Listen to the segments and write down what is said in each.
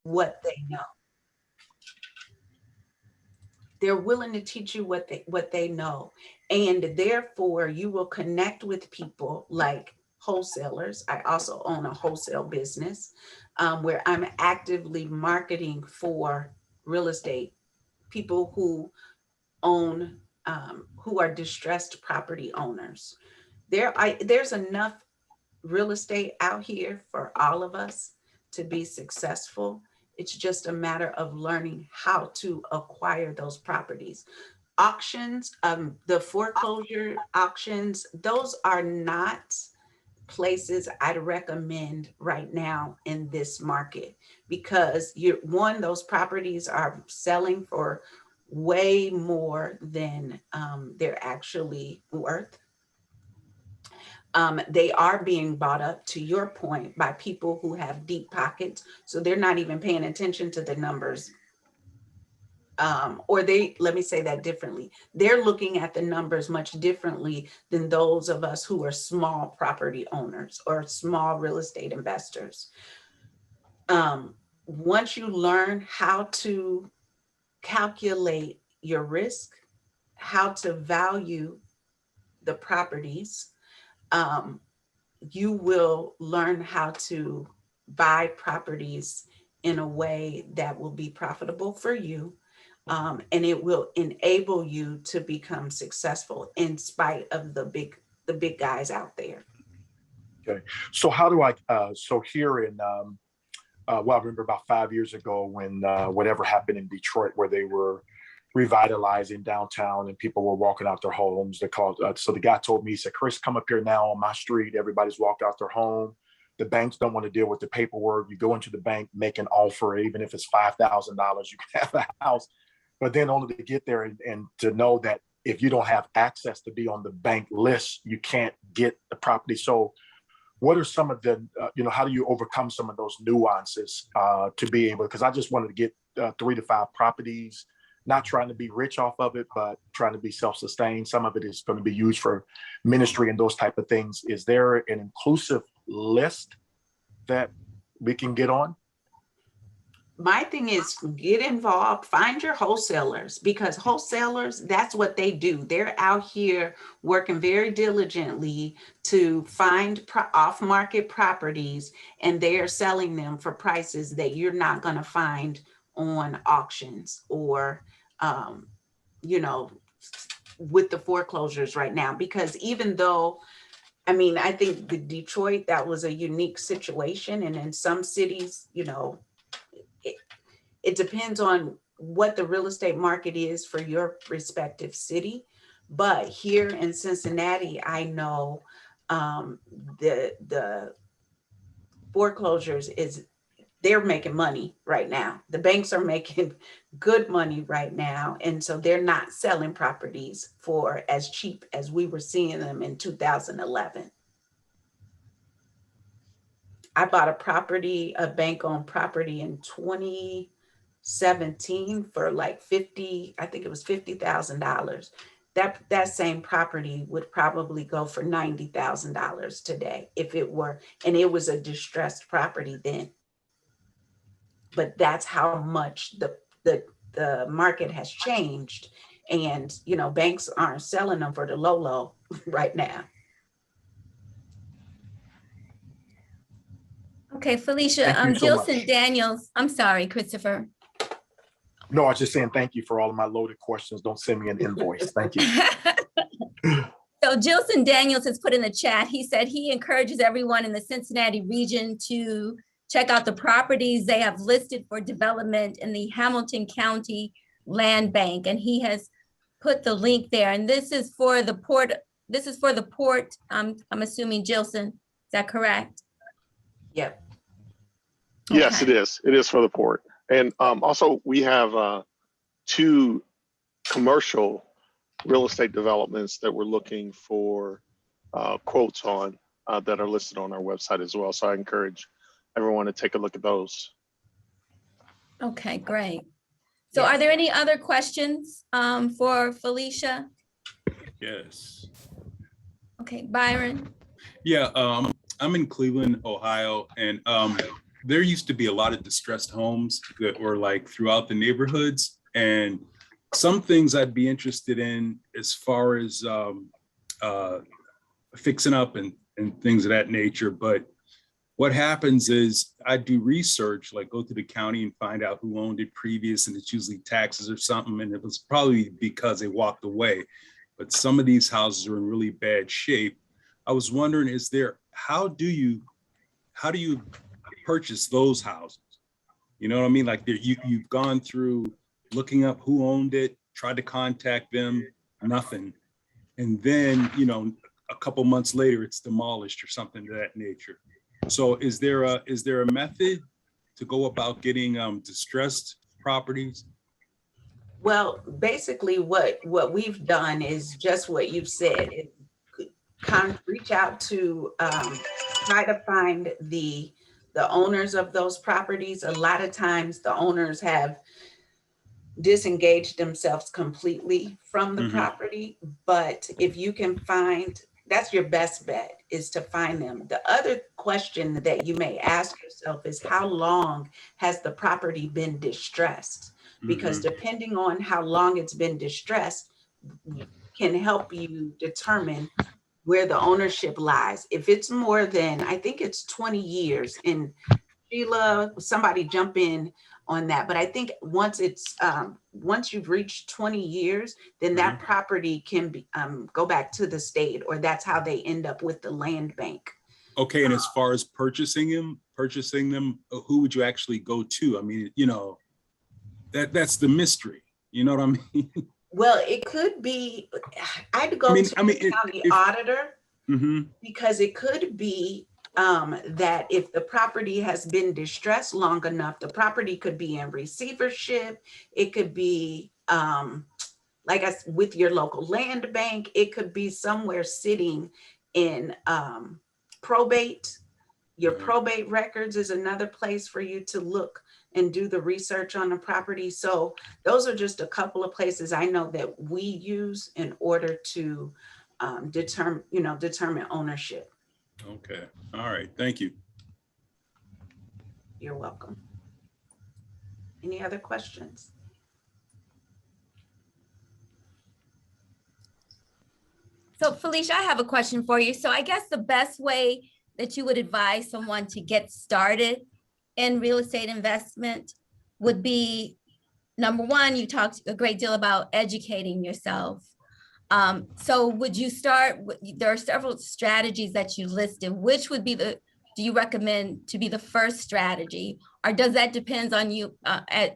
what they know. They're willing to teach you what they know. And therefore you will connect with people like wholesalers. I also own a wholesale business where I'm actively marketing for real estate people who own, who are distressed property owners. There's enough real estate out here for all of us to be successful. It's just a matter of learning how to acquire those properties. Auctions, the foreclosure auctions, those are not places I'd recommend right now in this market, because those properties are selling for way more than they're actually worth. They are being bought up, to your point, by people who have deep pockets. So they're not even paying attention to the numbers. Let me say that differently. They're looking at the numbers much differently than those of us who are small property owners or small real estate investors. Once you learn how to calculate your risk, how to value the properties, you will learn how to buy properties in a way that will be profitable for you. And it will enable you to become successful in spite of the big guys out there. Okay. So how do I, so here in, I remember about 5 years ago when whatever happened in Detroit, where they were revitalizing downtown and people were walking out their homes. They called, so the guy told me, he said, Chris, come up here now on my street. Everybody's walked out their home. The banks don't want to deal with the paperwork. You go into the bank, make an offer, even if it's $5,000, you can have a house. But then only to get there and to know that if you don't have access to be on the bank list, you can't get the property. So what are some of the, how do you overcome some of those nuances to be able, because I just wanted to get 3 to 5 properties, not trying to be rich off of it, but trying to be self-sustained. Some of it is going to be used for ministry and those type of things. Is there an inclusive list that we can get on? My thing is, get involved, find your wholesalers, because wholesalers, that's what they do. They're out here working very diligently to find off-market properties, and they are selling them for prices that you're not going to find on auctions or, with the foreclosures right now. Because even though, I think the Detroit, that was a unique situation. And in some cities, it depends on what the real estate market is for your respective city. But here in Cincinnati, I know the foreclosures they're making money right now. The banks are making good money right now. And so they're not selling properties for as cheap as we were seeing them in 2011. I bought a bank-owned property in 2017 for like $50,000. That same property would probably go for $90,000 today if it were, and it was a distressed property then. But that's how much the market has changed. And, banks aren't selling them for the low right now. Okay, Felicia, Jilson Daniels. I'm sorry, Christopher. No, I was just saying thank you for all of my loaded questions. Don't send me an invoice. Thank you. So Jilson Daniels has put in the chat, he said he encourages everyone in the Cincinnati region to check out the properties they have listed for development in the Hamilton County Land Bank. And he has put the link there. And this is for the port. This is for the port. I'm assuming, Jilson, is that correct? Yep. Yes, Okay. it is. It is for the port. And also we have 2 commercial real estate developments that we're looking for quotes on that are listed on our website as well. So I encourage everyone to take a look at those. Okay, great. So Yes. Are there any other questions for Felicia? Yes. Okay, Byron. Yeah, I'm in Cleveland, Ohio, and there used to be a lot of distressed homes that were like throughout the neighborhoods, and some things I'd be interested in as far as fixing up and things of that nature. But what happens is I do research, like go to the county and find out who owned it previous, and it's usually taxes or something. And it was probably because they walked away. But some of these houses are in really bad shape. I was wondering, how do you purchase those houses? You know what I mean? Like you've gone through looking up who owned it, tried to contact them, nothing. And then, a couple months later, it's demolished or something of that nature. So is there a method to go about getting distressed properties? Well, basically what we've done is just what you've said. Reach out to try to find the owners of those properties. A lot of times the owners have disengaged themselves completely from the property, but if you can find, that's your best bet, is to find them. The other question that you may ask yourself is, how long has the property been distressed? Because depending on how long it's been distressed can help you determine where the ownership lies. If it's more than, I think it's 20 years, and Sheila, somebody jump in on that. But I think once you've reached 20 years, then that property can be go back to the state, or that's how they end up with the land bank. Okay, and as far as purchasing them, who would you actually go to? I mean, that's the mystery. You know what I mean? Well, it could be, I'd go to the county auditor, because it could be that if the property has been distressed long enough, the property could be in receivership. It could be with your local land bank. It could be somewhere sitting in probate. Your probate records is another place for you to look and do the research on the property. So those are just a couple of places I know that we use in order to determine ownership. Okay. All right. Thank you. You're welcome. Any other questions? So Felicia, I have a question for you. So I guess the best way that you would advise someone to get started in real estate investment would be, number one, you talked a great deal about educating yourself. So would you start, there are several strategies that you listed. Which would be do you recommend to be the first strategy? Or does that depend on you,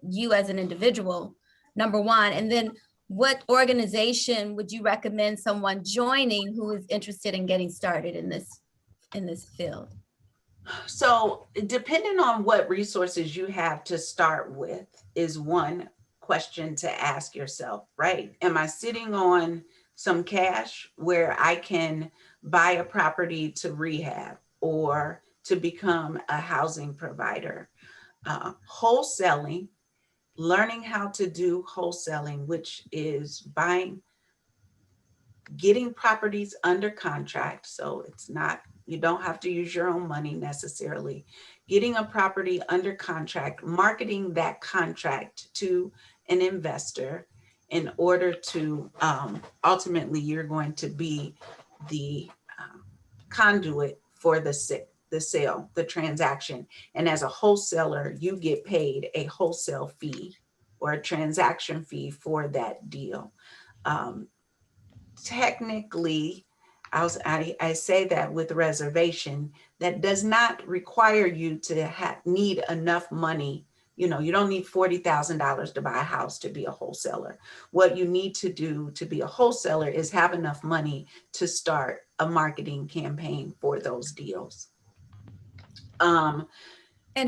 you as an individual, number one? And then what organization would you recommend someone joining who is interested in getting started in this field? So depending on what resources you have to start with is one question to ask yourself, right? Am I sitting on some cash where I can buy a property to rehab or to become a housing provider? Wholesaling, learning how to do wholesaling, which is getting properties under contract. So it's not, you don't have to use your own money necessarily. Getting a property under contract, marketing that contract to an investor in order to, ultimately you're going to be the conduit for the sale, the transaction. And as a wholesaler, you get paid a wholesale fee or a transaction fee for that deal. Technically, I say that with reservation, that does not require you to need enough money. You don't need $40,000 to buy a house to be a wholesaler. What you need to do to be a wholesaler is have enough money to start a marketing campaign for those deals. And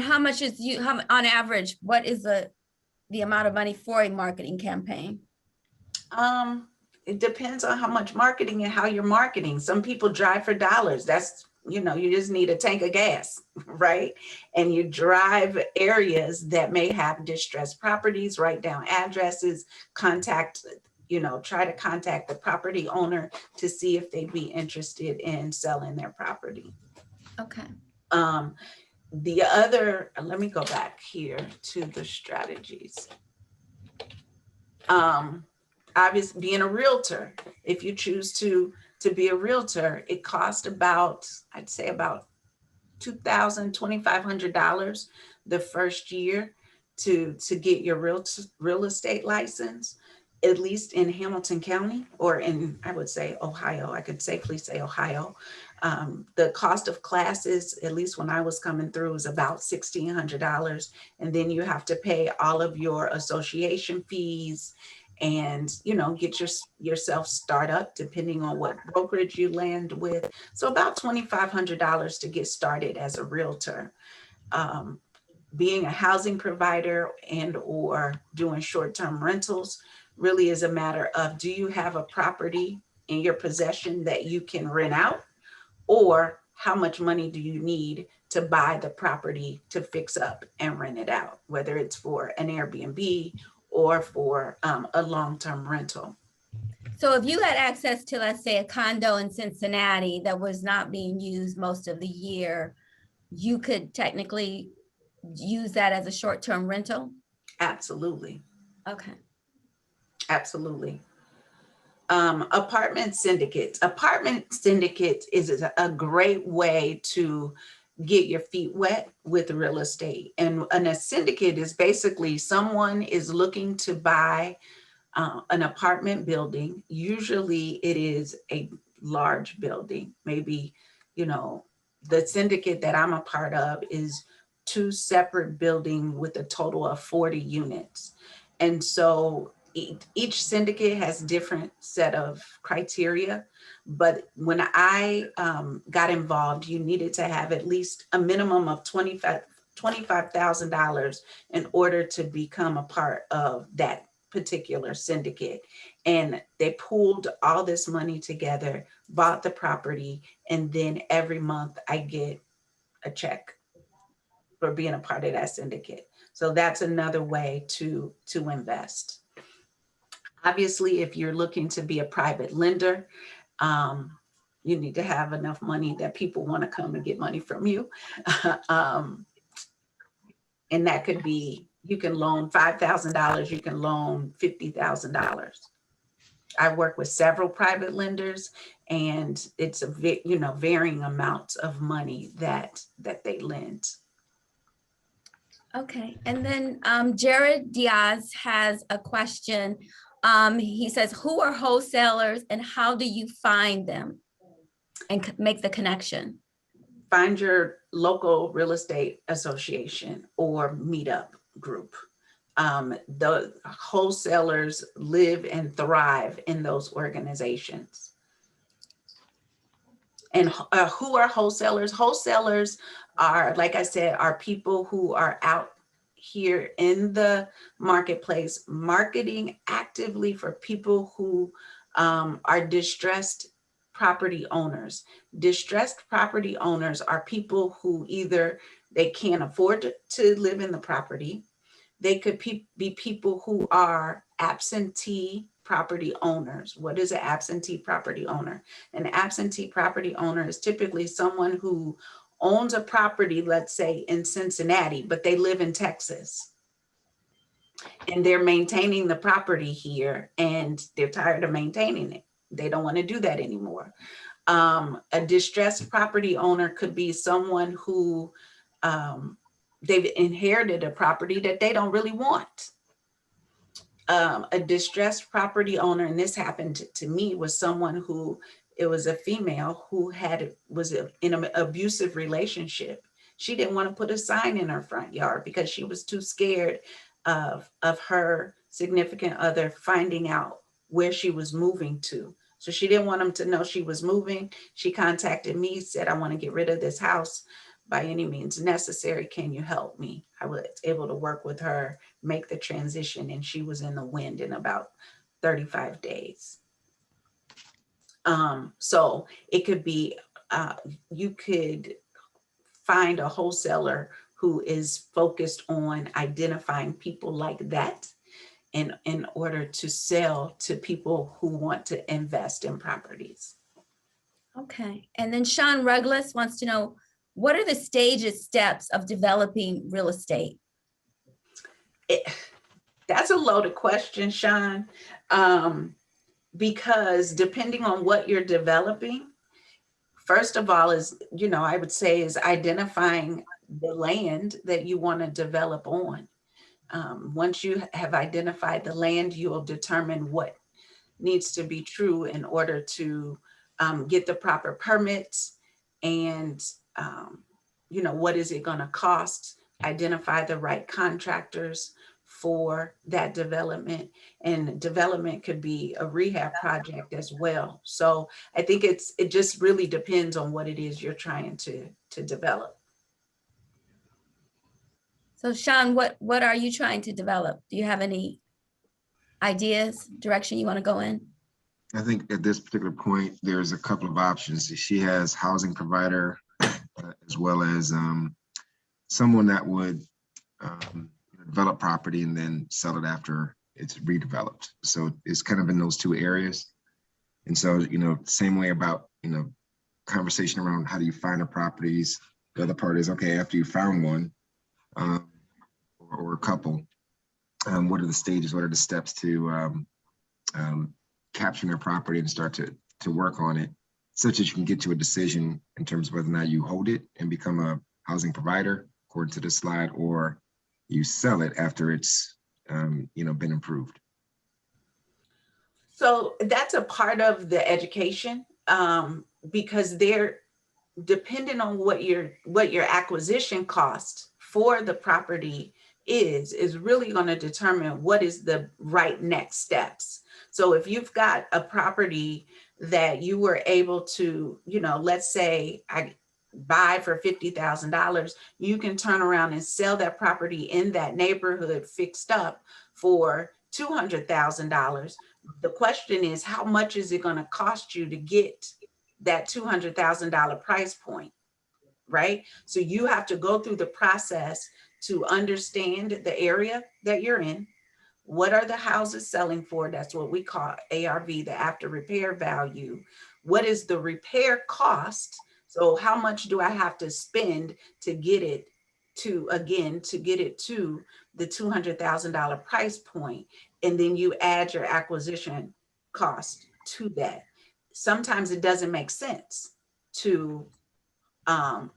how much is on average, what is the amount of money for a marketing campaign? It depends on how much marketing and how you're marketing. Some people drive for dollars. That's, you just need a tank of gas, right? And you drive areas that may have distressed properties, write down addresses, try to contact the property owner to see if they'd be interested in selling their property. Okay. The other, let me go back here to the strategies. Obviously, being a realtor, if you choose to be a realtor, it costs about, I'd say about $2,000, $2,500 the first year to get your real estate license, at least in Hamilton County, or in, I would say, Ohio. I could safely say Ohio. The cost of classes, at least when I was coming through, was about $1,600. And then you have to pay all of your association fees and, you know, get yourself start up depending on what brokerage you land with. So about $2,500 to get started as a realtor. Being a housing provider and or doing short-term rentals really is a matter of, do you have a property in your possession that you can rent out? Or how much money do you need to buy the property to fix up and rent it out, whether it's for an Airbnb or for a long-term rental? So if you had access to, let's say, a condo in Cincinnati that was not being used most of the year, you could technically use that as a short-term rental? Absolutely. Okay. Absolutely. Apartment syndicates. Apartment syndicates is a great way to get your feet wet with real estate. And a syndicate is basically someone is looking to buy an apartment building. Usually it is a large building. Maybe, you know, the syndicate that I'm a part of is 2 separate buildings with a total of 40 units. And so each syndicate has different set of criteria. But when I got involved, you needed to have at least a minimum of $25,000 in order to become a part of that particular syndicate. And they pooled all this money together, bought the property, and then every month I get a check for being a part of that syndicate. So that's another way to invest. Obviously, if you're looking to be a private lender, you need to have enough money that people want to come and get money from you. And that could be, you can loan $5,000, you can loan $50,000. I work with several private lenders, and it's varying amounts of money that they lend. Okay, and then Jared Diaz has a question. He says, who are wholesalers and how do you find them and make the connection? Find your local real estate association or meetup group. The wholesalers live and thrive in those organizations. And who are wholesalers? Wholesalers are, like I said, are people who are out here in the marketplace marketing actively for people who are distressed property owners. Distressed property owners are people who either they can't afford to live in the property. They could be people who are absentee property owners. What is an absentee property owner? An absentee property owner is typically someone who owns a property, let's say in Cincinnati, but they live in Texas. And they're maintaining the property here and they're tired of maintaining it. They don't want to do that anymore. A distressed property owner could be someone who they've inherited a property that they don't really want. A distressed property owner, and this happened to me, was someone who, it was a female who was in an abusive relationship. She didn't want to put a sign in her front yard because she was too scared of her significant other finding out where she was moving to. So she didn't want them to know she was moving. She contacted me, said, I want to get rid of this house by any means necessary. Can you help me? I was able to work with her, make the transition, and she was in the wind in about 35 days. So it could be, you could find a wholesaler who is focused on identifying people like that in order to sell to people who want to invest in properties. Okay, and then Sean Ruggless wants to know, what are the stages, steps of developing real estate? That's a loaded question, Sean, because depending on what you're developing, first of all is, I would say is identifying the land that you want to develop on. Once you have identified the land, you will determine what needs to be true in order to get the proper permits and, what is it going to cost, identify the right contractors for that development. And development could be a rehab project as well. So I think it just really depends on what it is you're trying to develop. So Sean, what are you trying to develop? Do you have any ideas, direction you want to go in? I think at this particular point, there's a couple of options. She has housing provider, as well as someone that would develop property and then sell it after it's redeveloped. So it's kind of in those two areas. And so, same way about, conversation around how do you find the properties. The other part is, okay, after you found one or a couple, what are the stages, what are the steps to capturing their property and start to work on it, such that you can get to a decision in terms of whether or not you hold it and become a housing provider, according to this slide, or you sell it after it's been improved. So that's a part of the education, because they're depending on what your acquisition cost for the property is really going to determine what is the right next steps. So if you've got a property that you were able to, let's say I buy for $50,000, you can turn around and sell that property in that neighborhood fixed up for $200,000. The question is, how much is it going to cost you to get that $200,000 price point, right? So you have to go through the process to understand the area that you're in. What are the houses selling for? That's what we call ARV, the after repair value. What is the repair cost? So how much do I have to spend to get it to the $200,000 price point? And then you add your acquisition cost to that. Sometimes it doesn't make sense to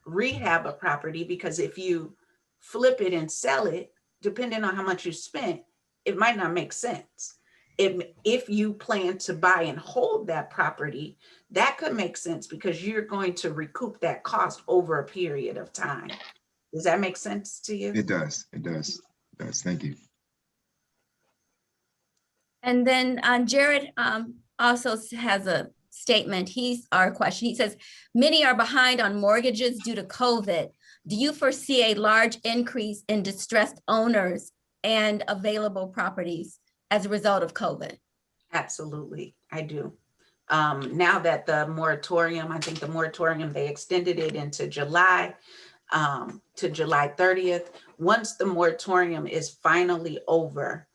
rehab a property, because if you flip it and sell it, depending on how much you spent, it might not make sense. If you plan to buy and hold that property, that could make sense because you're going to recoup that cost over a period of time. Does that make sense to you? It does. It does. It does. Thank you. And then Jared also has a statement. Our question. He says, many are behind on mortgages due to COVID. Do you foresee a large increase in distressed owners and available properties as a result of COVID? Absolutely, I do. Now that the moratorium, I think the moratorium, they extended it into July, to July 30th. Once the moratorium is finally over,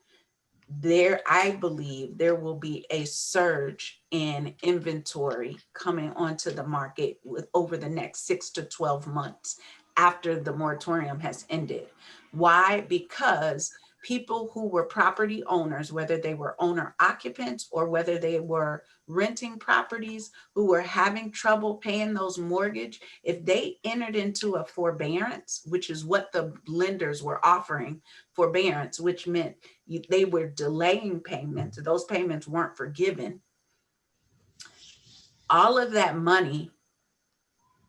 I believe there will be a surge in inventory coming onto the market over the next 6 to 12 months after the moratorium has ended. Why? Because people who were property owners, whether they were owner occupants or whether they were renting properties, who were having trouble paying those mortgage, if they entered into a forbearance, which is what the lenders were offering, forbearance, which meant they were delaying payments, those payments weren't forgiven. All of that money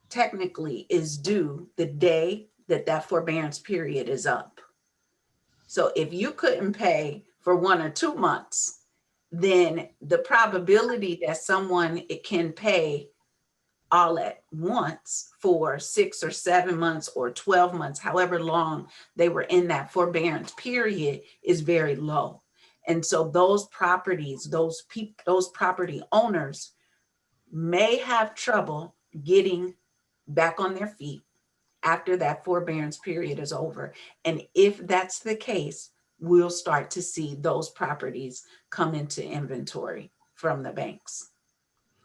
technically is due the day that forbearance period is up. So if you couldn't pay for 1 or 2 months, then the probability that someone can pay all at once for 6 or 7 months or 12 months, however long they were in that forbearance period, is very low. And so those properties, those property owners may have trouble getting back on their feet after that forbearance period is over. And if that's the case, we'll start to see those properties come into inventory from the banks.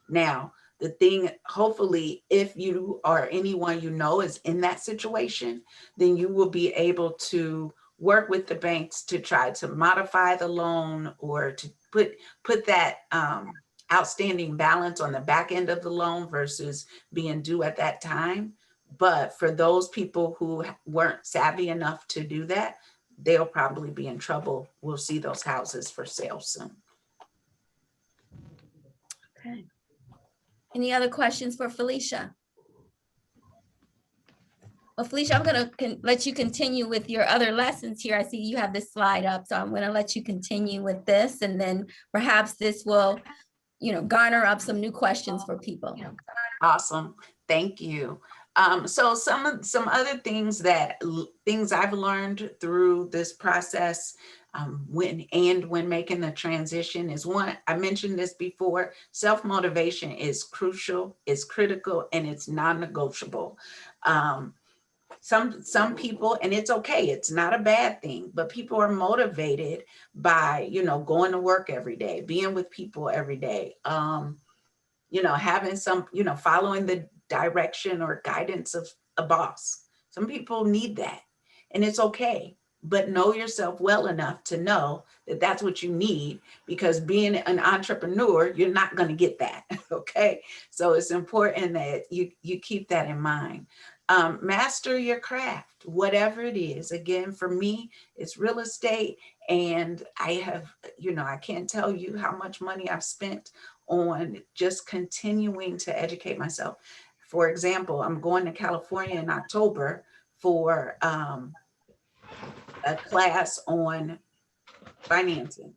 Now, the thing, hopefully, if you or anyone you know is in that situation, then you will be able to work with the banks to try to modify the loan or to put that outstanding balance on the back end of the loan versus being due at that time. But for those people who weren't savvy enough to do that, they'll probably be in trouble. We'll see those houses for sale soon. Okay. Any other questions for Felicia? Well, Felicia, I'm going to let you continue with your other lessons here. I see you have this slide up, so I'm going to let you continue with this, and then perhaps this will, garner up some new questions for people. Awesome. Thank you. So some other things I've learned through this process when making the transition is, one, I mentioned this before, self-motivation is crucial, it's critical, and it's non-negotiable. Some people, and it's okay, it's not a bad thing, but people are motivated by, going to work every day, being with people every day, having some, following the direction or guidance of a boss. Some people need that, and it's okay, but know yourself well enough to know that that's what you need, because being an entrepreneur, you're not going to get that. Okay. So it's important that you keep that in mind. Master your craft, whatever it is. Again, for me, it's real estate. And I have, I can't tell you how much money I've spent on just continuing to educate myself. For example, I'm going to California in October for a class on financing.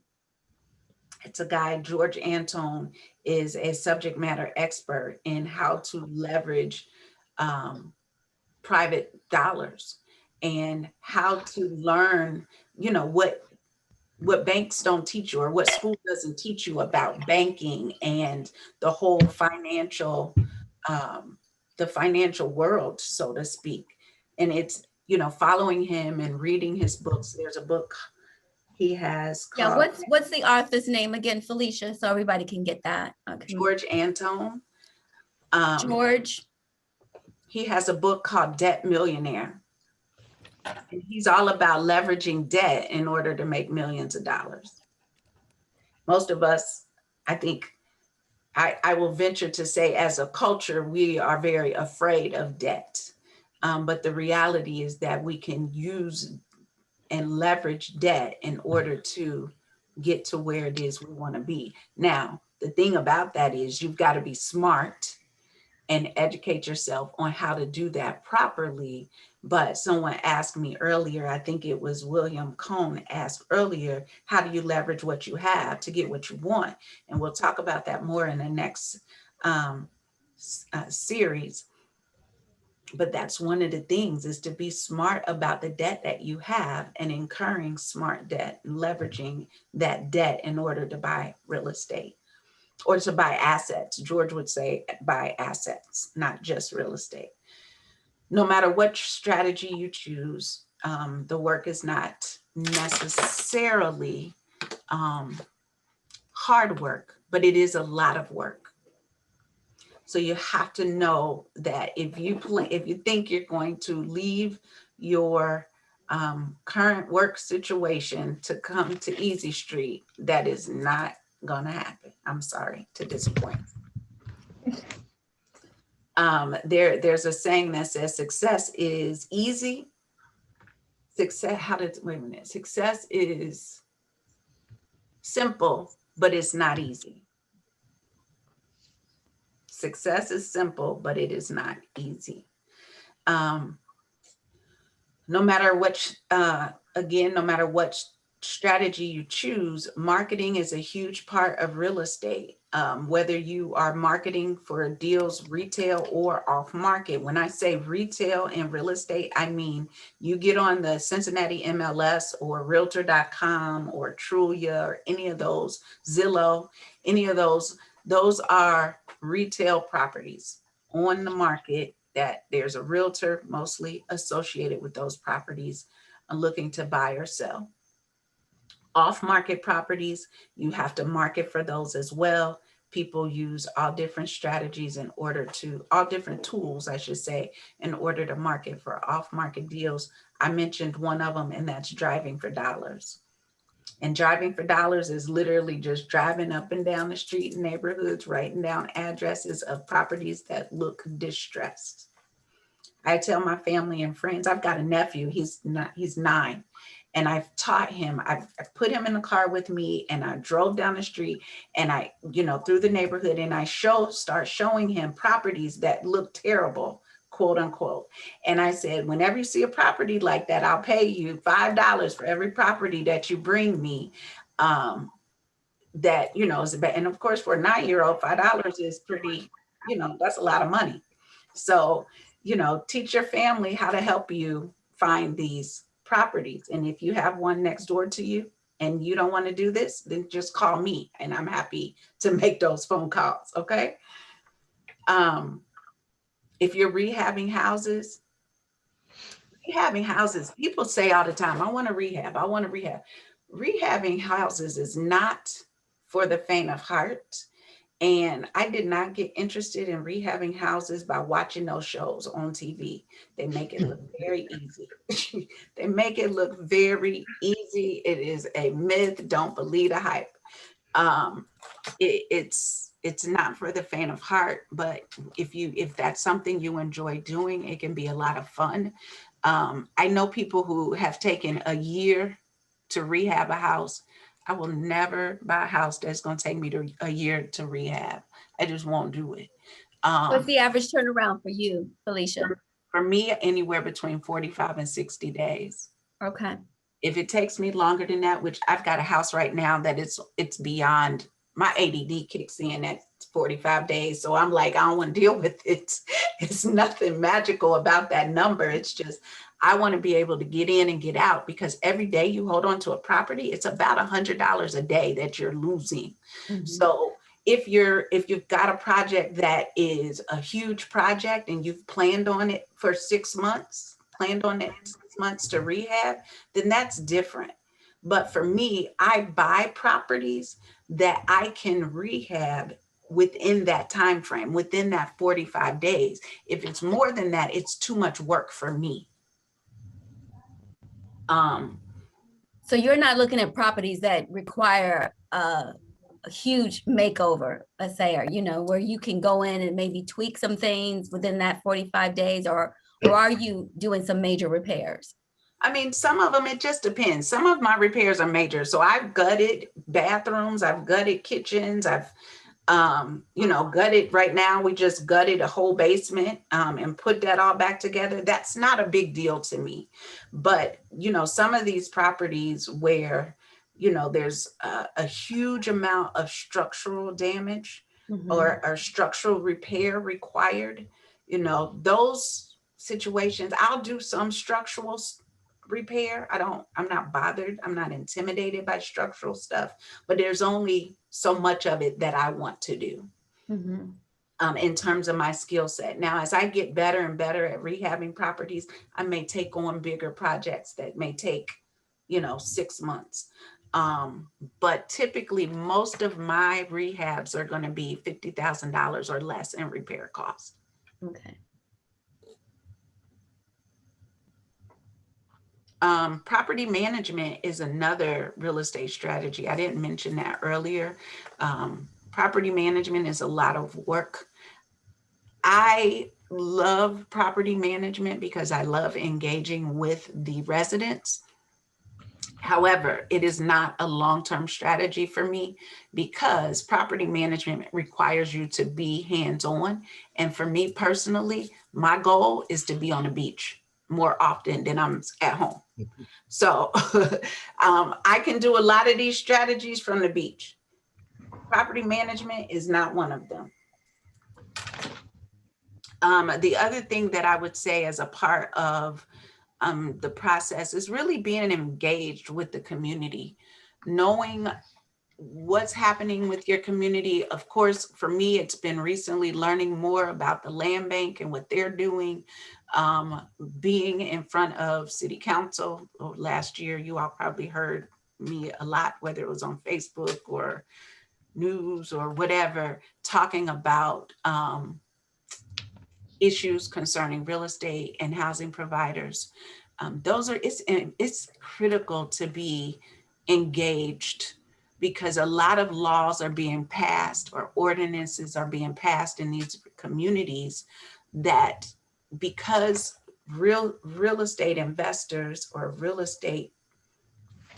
It's a guy, George Antone, is a subject matter expert in how to leverage private dollars and how to learn, what banks don't teach you, or what school doesn't teach you about banking and the whole financial world, so to speak. And it's, following him and reading his books. There's a book he has called, what's the author's name again, Felicia, so everybody can get that? Okay. George Antone. George. He has a book called Debt Millionaire. And he's all about leveraging debt in order to make millions of dollars. Most of us, I think, I will venture to say, as a culture, we are very afraid of debt. But the reality is that we can use and leverage debt in order to get to where it is we want to be. Now, the thing about that is you've got to be smart and educate yourself on how to do that properly. But someone asked me earlier, I think it was William Cohn asked earlier, how do you leverage what you have to get what you want? And we'll talk about that more in the next series. But that's one of the things, is to be smart about the debt that you have and incurring smart debt and leveraging that debt in order to buy real estate or to buy assets. George would say buy assets, not just real estate. No matter what strategy you choose, the work is not necessarily hard work, but it is a lot of work. So you have to know that if you think you're going to leave your current work situation to come to Easy Street, that is not gonna happen. I'm sorry to disappoint. There's a saying that says success is easy. Success is simple, but it's not easy. Success is simple, but it is not easy. No matter what, no matter what strategy you choose, marketing is a huge part of real estate. Whether you are marketing for deals retail or off market. When I say retail and real estate, I mean you get on the Cincinnati MLS or Realtor.com or Trulia or any of those, Zillow, any of those are retail properties on the market that there's a realtor mostly associated with those properties looking to buy or sell. Off-market properties, you have to market for those as well. people use all different strategies in order to, all different tools, I should say, in order to market for off-market deals. I mentioned one of them, and that's driving for dollars. And driving for dollars is literally just driving up and down the street in neighborhoods, writing down addresses of properties that look distressed. I tell my family and friends, I've got a nephew, he's 9. And I've taught him, I've put him in the car with me, and I drove down the street, and I, through the neighborhood, and I start showing him properties that look terrible, quote unquote. And I said, whenever you see a property like that, I'll pay you $5 for every property that you bring me. That, is a bad, and of course, for a 9-year-old, $5 is pretty, that's a lot of money. So, teach your family how to help you find these properties. And if you have one next door to you and you don't want to do this, then just call me, and I'm happy to make those phone calls. Okay. If you're rehabbing houses, people say all the time, I want to rehab, I want to rehab. Rehabbing houses is not for the faint of heart. And I did not get interested in rehabbing houses by watching those shows on TV. They make it look very easy. They make it look very easy. It is a myth. Don't believe the hype. It's not for the faint of heart, but if that's something you enjoy doing, it can be a lot of fun. I know people who have taken a year to rehab a house. I will never buy a house that's going to take me a year to rehab. I just won't do it. What's the average turnaround for you, Felicia? For me, anywhere between 45 and 60 days. Okay. If it takes me longer than that, which I've got a house right now that it's beyond, my ADD kicks in at 45 days. So I'm like, I don't want to deal with it. It's nothing magical about that number. It's just, I want to be able to get in and get out, because every day you hold on to a property, it's about $100 a day that you're losing. Mm-hmm. So if you've got a project that is a huge project and you've planned on it for 6 months, to rehab, then that's different. But for me, I buy properties that I can rehab within that time frame, within that 45 days. If it's more than that, it's too much work for me. So you're not looking at properties that require a huge makeover, let's say, or, where you can go in and maybe tweak some things within that 45 days, or are you doing some major repairs? I mean, some of them, it just depends. Some of my repairs are major. So I've gutted bathrooms, I've gutted kitchens, I've gutted, right now we just gutted a whole basement and put that all back together. That's not a big deal to me. But, some of these properties where, there's a huge amount of structural damage, mm-hmm. or structural repair required, those situations, I'll do some structural repair. I'm not bothered. I'm not intimidated by structural stuff, but there's only so much of it that I want to do, mm-hmm. In terms of my skill set. Now, as I get better and better at rehabbing properties, I may take on bigger projects that may take, 6 months. But typically most of my rehabs are going to be $50,000 or less in repair costs. Okay. Property management is another real estate strategy. I didn't mention that earlier. Property management is a lot of work. I love property management because I love engaging with the residents. However, it is not a long-term strategy for me, because property management requires you to be hands-on. And for me personally, my goal is to be on the beach more often than I'm at home. So I can do a lot of these strategies from the beach. Property management is not one of them. The other thing that I would say as a part of the process is really being engaged with the community, knowing what's happening with your community. Of course, for me, it's been recently learning more about the land bank and what they're doing. Being in front of city council last year, you all probably heard me a lot, whether it was on Facebook or, news or whatever, talking about issues concerning real estate and housing providers. It's critical to be engaged, because a lot of laws are being passed or ordinances are being passed in these communities that, because real estate investors or real estate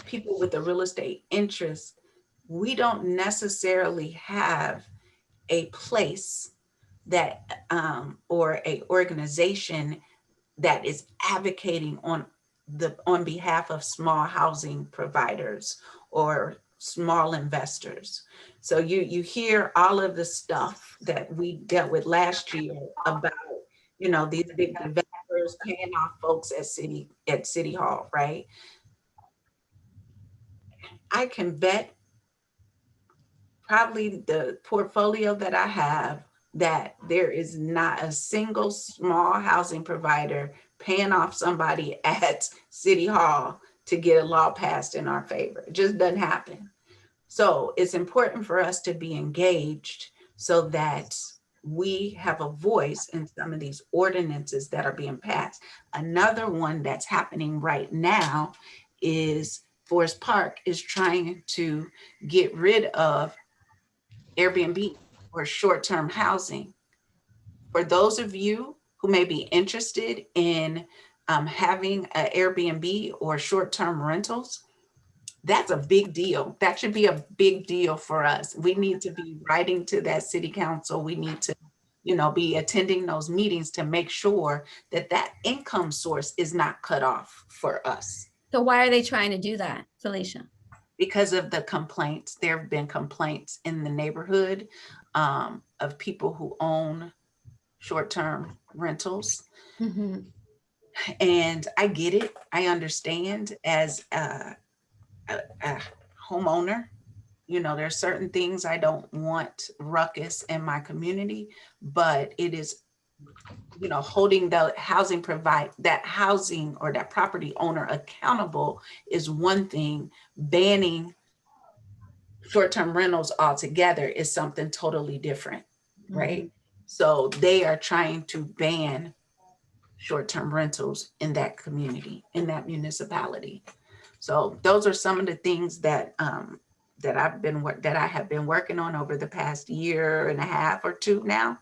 people with a real estate interest, we don't necessarily have a place that or a organization that is advocating on behalf of small housing providers or small investors. So you hear all of the stuff that we dealt with last year about, these big developers paying off folks at city hall, right? I can bet probably the portfolio that I have, that there is not a single small housing provider paying off somebody at City Hall to get a law passed in our favor. It just doesn't happen. So it's important for us to be engaged so that we have a voice in some of these ordinances that are being passed. Another one that's happening right now is Forest Park is trying to get rid of Airbnb or short-term housing. For those of you who may be interested in having an Airbnb or short-term rentals, that's a big deal. That should be a big deal for us. We need to be writing to that city council. We need to, be attending those meetings to make sure that that income source is not cut off for us. So why are they trying to do that, Felicia? Because of the complaints. There have been complaints in the neighborhood of people who own short-term rentals. Mm-hmm. And I get it. I understand as a homeowner, there's certain things I don't want ruckus in my community, but it is, holding the that housing or that property owner accountable is one thing. Banning short-term rentals altogether is something totally different, right? Mm-hmm. So they are trying to ban short-term rentals in that community, in that municipality. So those are some of the things that that I have been working on over the past year and a half or two now,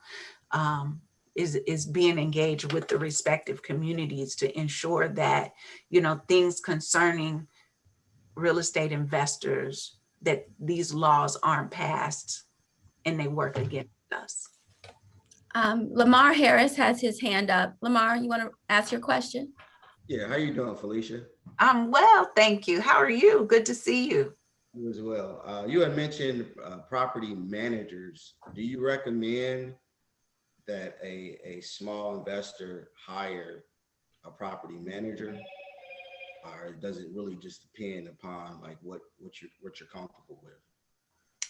is being engaged with the respective communities to ensure that, things concerning real estate investors, that these laws aren't passed and they work against us. Lamar Harris has his hand up. Lamar, you want to ask your question? Yeah, how you doing, Felicia? I'm well, thank you. How are you? Good to see you. You as well. You had mentioned property managers. Do you recommend that a small investor hire a property manager, or does it really just depend upon like what you're comfortable with?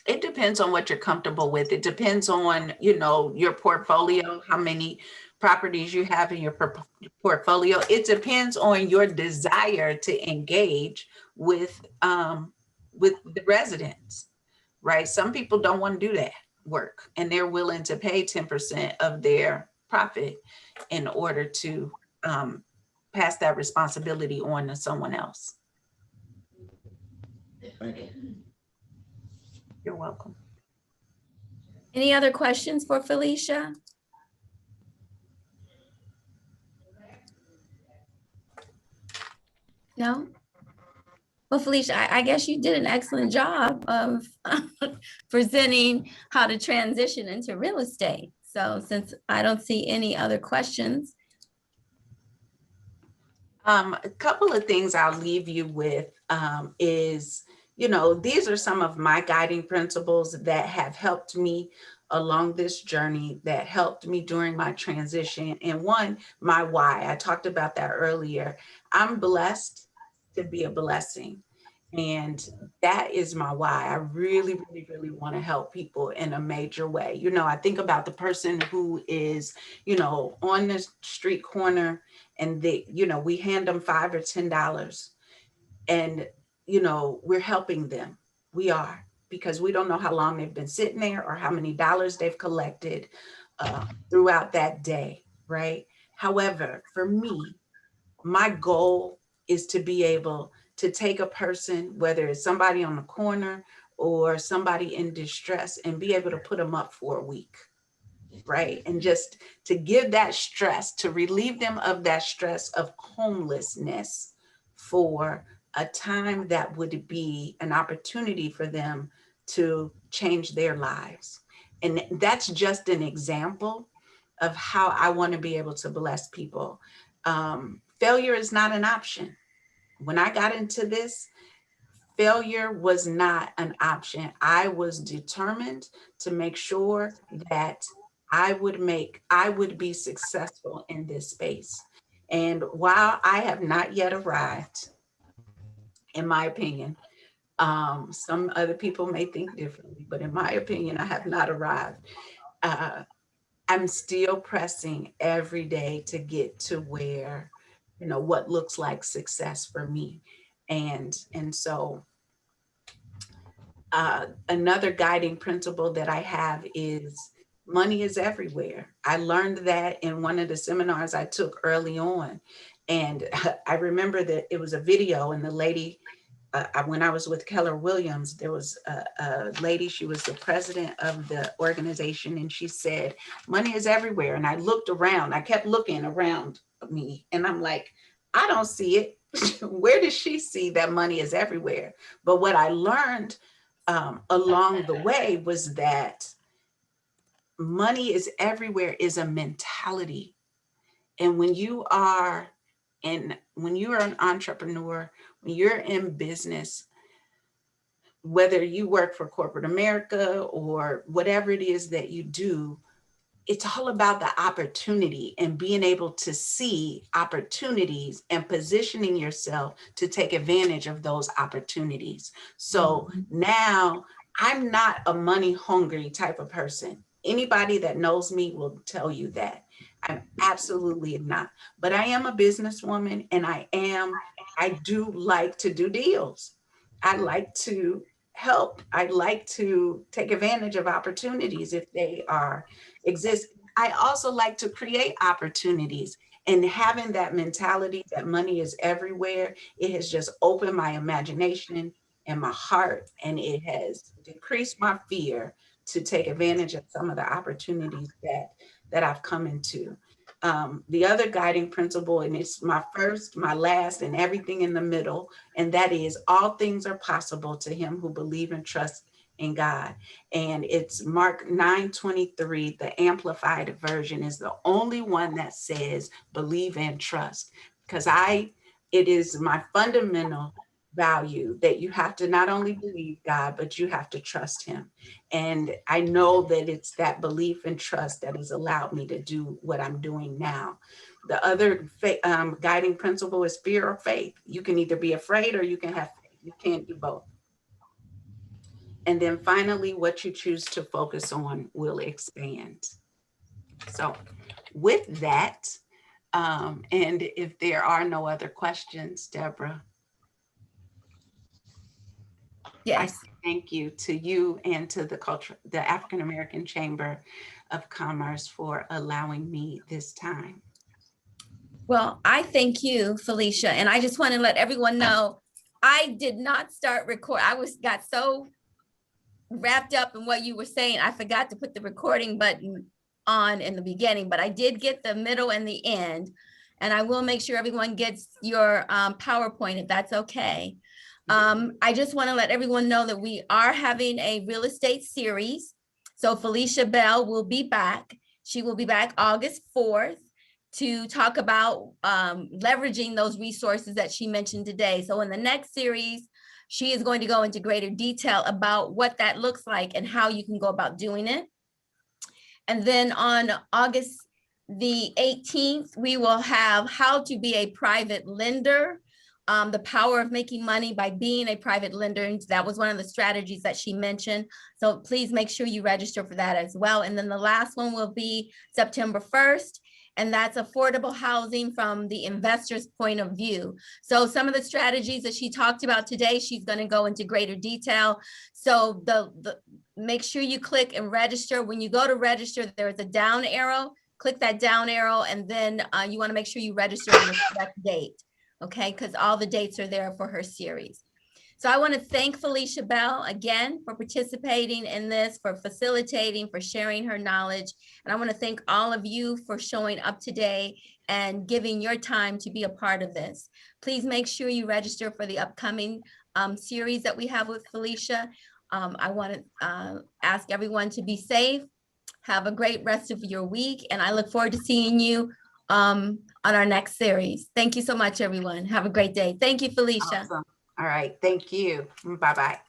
It depends on what you're comfortable with. It depends on, your portfolio, how many properties you have in your portfolio. It depends on your desire to engage with the residents, right? Some people don't want to do that work and they're willing to pay 10% of their profit in order to pass that responsibility on to someone else. Thank you. You're welcome. Any other questions for Felicia? No? Well, Felicia, I guess you did an excellent job of presenting how to transition into real estate. So since I don't see any other questions. A couple of things I'll leave you with is, these are some of my guiding principles that have helped me along this journey, that helped me during my transition. And one, my why. I talked about that earlier. I'm blessed to be a blessing. And that is my why. I really, really, really want to help people in a major way. I think about the person who is, on the street corner and we hand them $5 or $10 and, we're helping them. We are. because we don't know how long they've been sitting there or how many dollars they've collected throughout that day, right? However, for me, my goal is to be able to take a person, whether it's somebody on the corner or somebody in distress, and be able to put them up for a week, right? And just to give that stress, to relieve them of that stress of homelessness for a time that would be an opportunity for them to change their lives. And that's just an example of how I want to be able to bless people. Failure is not an option. When I got into this, failure was not an option. I was determined to make sure that I would be successful in this space. And while I have not yet arrived, in my opinion, some other people may think differently, but in my opinion, I have not arrived. Uh, I'm still pressing every day to get to where, what looks like success for me. And so another guiding principle that I have is money is everywhere. I learned that in one of the seminars I took early on. And I remember that it was a video, and the lady, when I was with Keller Williams, there was a lady, she was the president of the organization, and she said, money is everywhere. And I looked around, I kept looking around me, and I'm like, I don't see it. Where does she see that money is everywhere? But what I learned along the way was that money is everywhere is a mentality. And when you are an entrepreneur, when you're in business, whether you work for corporate America or whatever it is that you do, it's all about the opportunity and being able to see opportunities and positioning yourself to take advantage of those opportunities. So now I'm not a money hungry type of person. Anybody that knows me will tell you that. I'm absolutely not. But I am a businesswoman, and I do like to do deals. I like to help. I like to take advantage of opportunities if they exist. I also like to create opportunities, and having that mentality that money is everywhere, it has just opened my imagination and my heart, and it has decreased my fear to take advantage of some of the opportunities that I've come into. The other guiding principle, and it's my first, my last, and everything in the middle, and that is all things are possible to him who believe and trust in God. And it's Mark 9:23, the amplified version is the only one that says believe and trust, because it is my fundamental value that you have to not only believe God, but you have to trust him. And I know that it's that belief and trust that has allowed me to do what I'm doing now. The other guiding principle is fear or faith. You can either be afraid or you can have faith. You can't do both. And then finally, what you choose to focus on will expand. So with that, and if there are no other questions, Deborah. Yes. Thank you to you and to the African American Chamber of Commerce for allowing me this time. Well, I thank you, Felicia. And I just want to let everyone know, I did not start record. Got so wrapped up in what you were saying, I forgot to put the recording button on in the beginning, but I did get the middle and the end. And I will make sure everyone gets your PowerPoint, if that's okay. I just want to let everyone know that we are having a real estate series. So Felicia Bell will be back. She will be back August 4th to talk about leveraging those resources that she mentioned today. So in the next series, she is going to go into greater detail about what that looks like and how you can go about doing it. And then on August the 18th, we will have how to be a private lender, the power of making money by being a private lender. And that was one of the strategies that she mentioned. So please make sure you register for that as well. And then the last one will be September 1st. and that's affordable housing from the investor's point of view. So some of the strategies that she talked about today, she's going to go into greater detail. So make sure you click and register. When you go to register, there is a down arrow. Click that down arrow, and then you want to make sure you register on the correct date, okay? Because all the dates are there for her series. So I want to thank Felicia Bell again for participating in this, for facilitating, for sharing her knowledge. And I want to thank all of you for showing up today and giving your time to be a part of this. Please make sure you register for the upcoming series that we have with Felicia. I want to ask everyone to be safe. Have a great rest of your week. And I look forward to seeing you on our next series. Thank you so much, everyone. Have a great day. Thank you, Felicia. Awesome. All right. Thank you. Bye-bye.